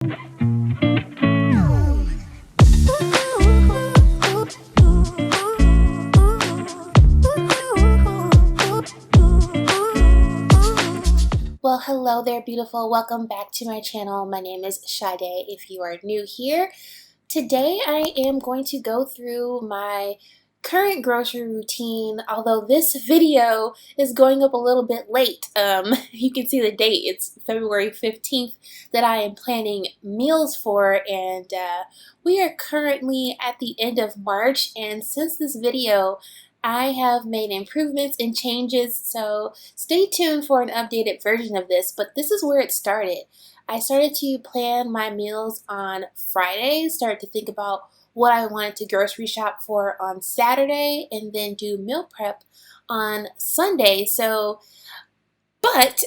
Well, hello there, beautiful. Welcome back to my channel. My name is SHA-DAY if you are new here. Today I am going to go through my current grocery routine, although this video is going up a little bit late. You can see the date. It's February 15th that I am planning meals for, and we are currently at the end of March, and since this video I have made improvements and changes, so stay tuned for an updated version of this, but this is where it started. I started to plan my meals on Friday, started to think about what I wanted to grocery shop for on Saturday, and then do meal prep on Sunday. But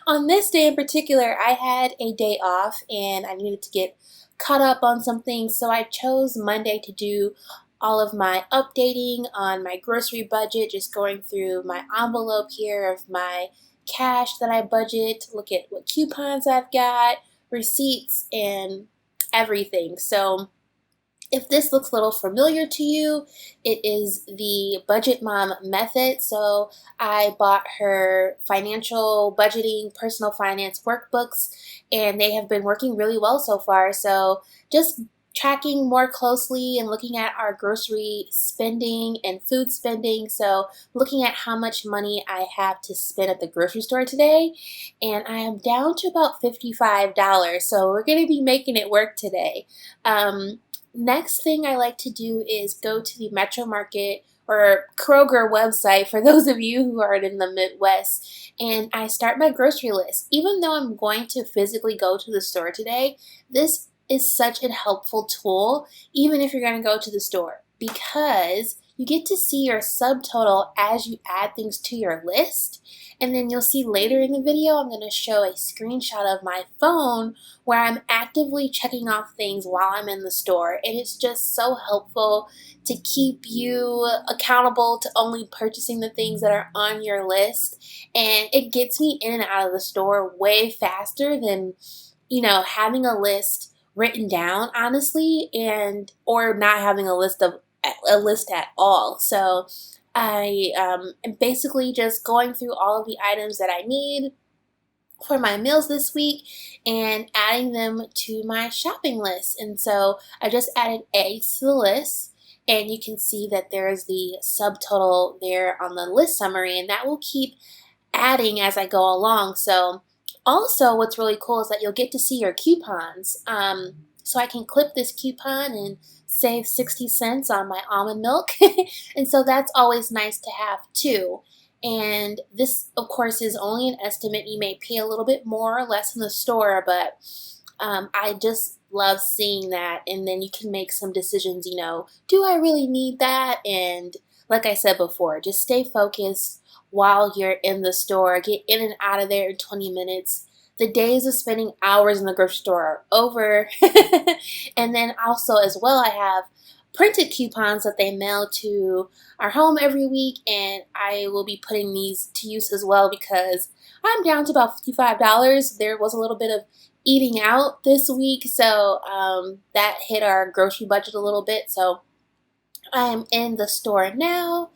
on this day in particular, I had a day off and I needed to get caught up on some things, so I chose Monday to do all of my updating on my grocery budget, just going through my envelope here of my cash that I budget, look at what coupons I've got, receipts, and everything. So if this looks a little familiar to you, it is the Budget Mom method. So I bought her financial budgeting, personal finance workbooks, and they have been working really well so far. So just tracking more closely and looking at our grocery spending and food spending. So looking at how much money I have to spend at the grocery store today, and I am down to about $55. So we're going to be making it work today. Next thing I like to do is go to the Metro Market or Kroger website for those of you who are in the Midwest, and I start my grocery list. Even though I'm going to physically go to the store today, this is such a helpful tool, even if you're going to go to the store, because you get to see your subtotal as you add things to your list. And then you'll see later in the video, I'm going to show a screenshot of my phone where I'm actively checking off things while I'm in the store. And it's just so helpful to keep you accountable to only purchasing the things that are on your list. And it gets me in and out of the store way faster than, having a list written down, honestly, or not having a list at all. So I am basically just going through all of the items that I need for my meals this week and adding them to my shopping list. And so I just added eggs to the list, and you can see that there's the subtotal there on the list summary, and that will keep adding as I go along. So also, what's really cool is that you'll get to see your coupons. So I can clip this coupon and save 60 cents on my almond milk. And so that's always nice to have too. And this, of course, is only an estimate. You may pay a little bit more or less in the store, but I just love seeing that. And then you can make some decisions, do I really need that? And like I said before, just stay focused while you're in the store. Get in and out of there in 20 minutes. The days of spending hours in the grocery store are over. And then also as well, I have printed coupons that they mail to our home every week, and I will be putting these to use as well because I'm down to about $55. There was a little bit of eating out this week, so that hit our grocery budget a little bit. So I'm in the store now,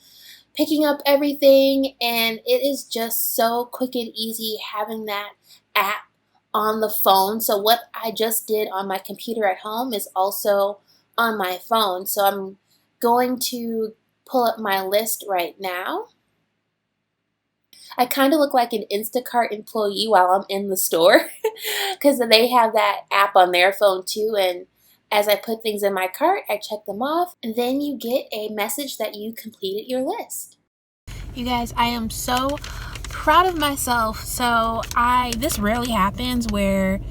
picking up everything, and it is just so quick and easy having that app on the phone. So what I just did on my computer at home is also on my phone. So I'm going to pull up my list right now. I kind of look like an Instacart employee while I'm in the store because they have that app on their phone too, and as I put things in my cart, I check them off, and then you get a message that you completed your list. You guys, I am so proud of myself. So this rarely happens where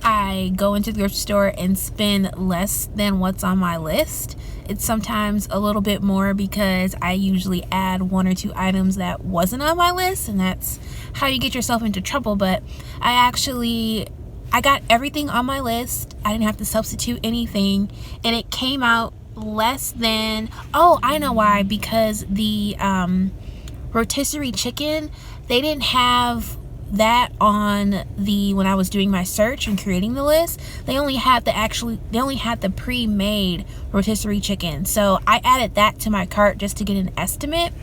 I go into the grocery store and spend less than what's on my list. It's sometimes a little bit more because I usually add one or two items that wasn't on my list, and that's how you get yourself into trouble. But I got everything on my list. I didn't have to substitute anything, and it came out less than, I know why, because the rotisserie chicken, they didn't have that on the, when I was doing my search and creating the list, they only had the pre-made rotisserie chicken. So I added that to my cart just to get an estimate.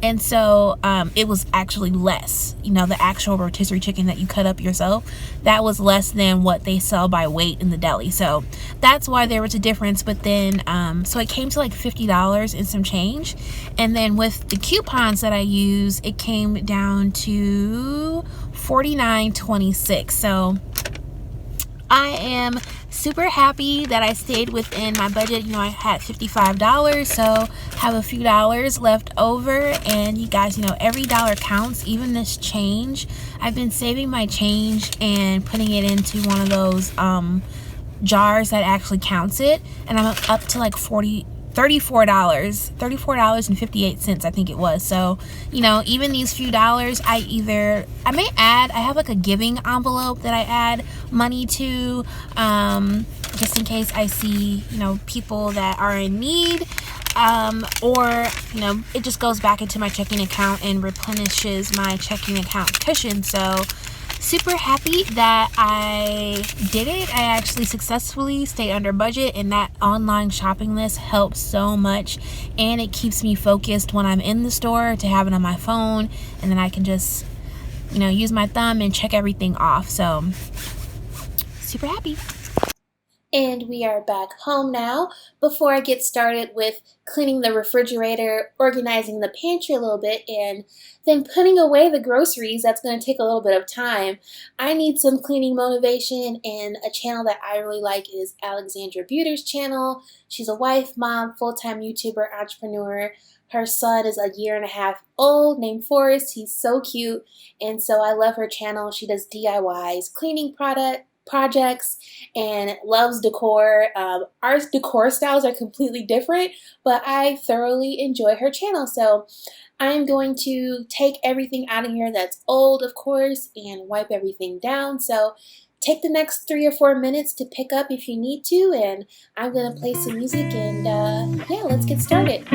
And so it was actually less, you know, the actual rotisserie chicken that you cut up yourself, that was less than what they sell by weight in the deli. So that's why there was a difference. But then so it came to like $50 and some change, and then with the coupons that I use, it came down to $49.26. So I am super happy that I stayed within my budget. You know, I had $55, so have a few dollars left over. And you guys, you know, every dollar counts, even this change. I've been saving my change and putting it into one of those jars that actually counts it, and I'm up to like $34.58, I think it was. So, you know, even these few dollars, I have like a giving envelope that I add money to, just in case I see, you know, people that are in need, or, you know, it just goes back into my checking account and replenishes my checking account cushion. So super happy that I did it. I actually successfully stayed under budget, and that online shopping list helps so much, and it keeps me focused when I'm in the store to have it on my phone, and then I can just, you know, use my thumb and check everything off. So super happy. And we are back home now. Before I get started with cleaning the refrigerator, organizing the pantry a little bit, and then putting away the groceries, that's going to take a little bit of time, I need some cleaning motivation, and a channel that I really like is Alexandra Buter's channel. She's a wife, mom, full-time YouTuber, entrepreneur. Her son is a 1.5 years old named Forrest. He's so cute, and so I love her channel. She does DIYs, cleaning projects, and loves decor. Our decor styles are completely different, but I thoroughly enjoy her channel. So I'm going to take everything out of here that's old, of course, and wipe everything down. So take the next 3 or 4 minutes to pick up if you need to, and I'm going to play some music, and yeah, let's get started.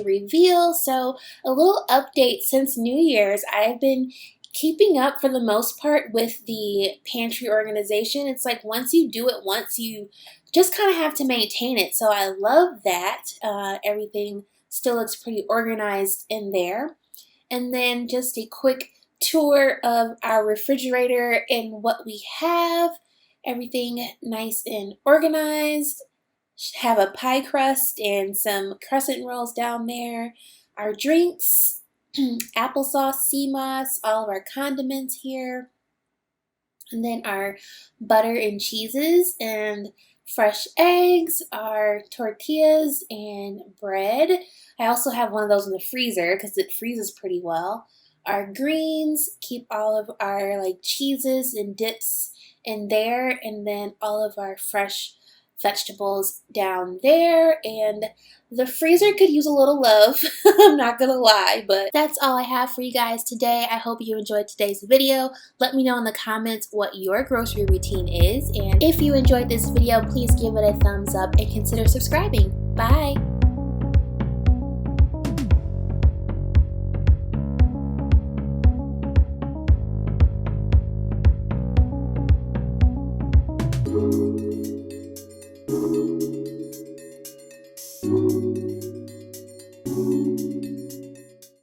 Reveal. So a little update since New Year's. I've been keeping up for the most part with the pantry organization. It's like once you do it once, you just kind of have to maintain it. So I love that. Everything still looks pretty organized in there. And then just a quick tour of our refrigerator and what we have. Everything nice and organized. Have a pie crust and some crescent rolls down there. Our drinks, applesauce, sea moss, all of our condiments here. And then our butter and cheeses and fresh eggs, our tortillas and bread. I also have one of those in the freezer because it freezes pretty well. Our greens, keep all of our like cheeses and dips in there, and then all of our fresh vegetables down there. And the freezer could use a little love, I'm not gonna lie, but that's all I have for you guys today. I hope you enjoyed today's video. Let me know in the comments what your grocery routine is, and if you enjoyed this video, please give it a thumbs up and consider subscribing. Bye!